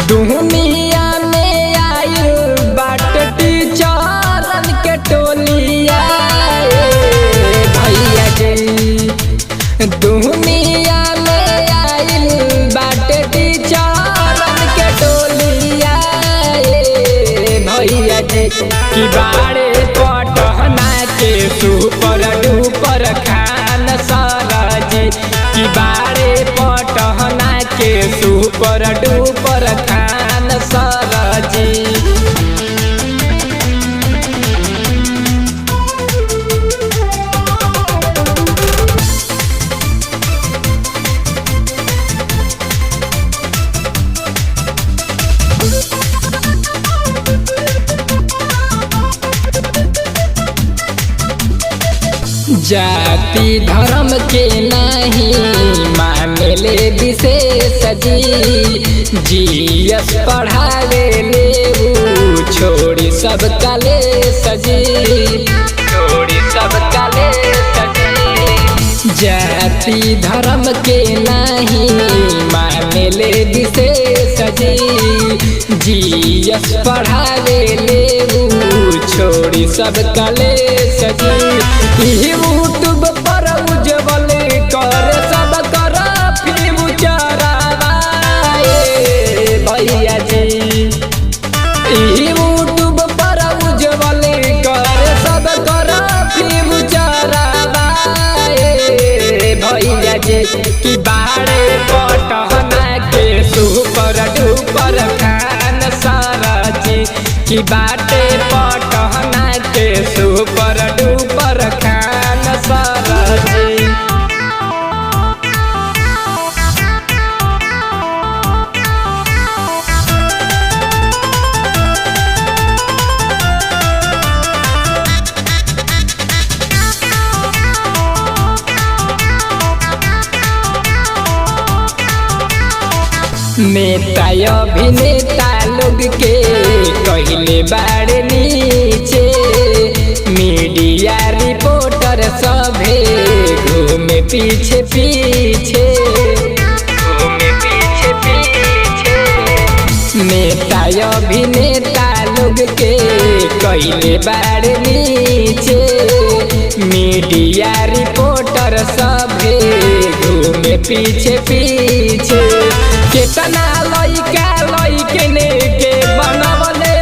दुनिया में आयल बाट टीचरन के टोलिया भैया जी। दुनिया में आयल बाट टीचरन के टोलिया भैया जी। कि बाड़े पटना के सुपर डुपर खान सरजी। कि बाड़े पटना के सुपर डुपर खान सरजी। जाति धर्म के नहीं मानेले विशेष जी। जीएस पढ़ावे ले छोड़ी सब कलेश जी। छोड़ी सब कलेश जी। जाति धर्म के नहीं मानेले विशेष जी। जीएस पढ़ावे ले छोड़ी सब कलेश जी। यूट्यूब पर उज्जवल कर सब कर फिल्म चरावाए भैया जी। यूट्यूब पर उज्जवल कर सब कर फिल्म चरावाए भैया जी। कि बाड़े पटना के सुपर डुपर खान सरजी। कि बाटे पटना के सुपर डुपर खान सरजी। नेता अभिनेता लोग के कहले बाड़े नीचे। मीडिया रिपोर्टर सभे घूमे पीछे पीछे। घूमे पीछे पीछे। नेता अभिनेता लोग के कहले बाड़े नीचे। मीडिया रिपोर्टर सभे घूमे पीछे पीछे। केतना लइका लइकने के बनवले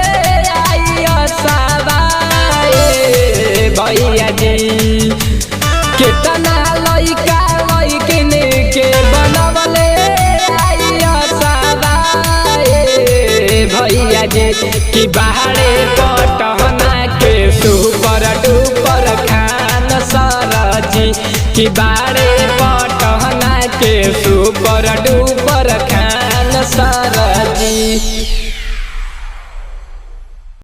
आई सवाए भैया जी। केतना लइका लइकने के बनवले आई सवाए भैया जी। कि बाड़े पटना के सुपर डुपर खान सरजी। कि बाड़े पटना के सुपर डुपर खान सरजी।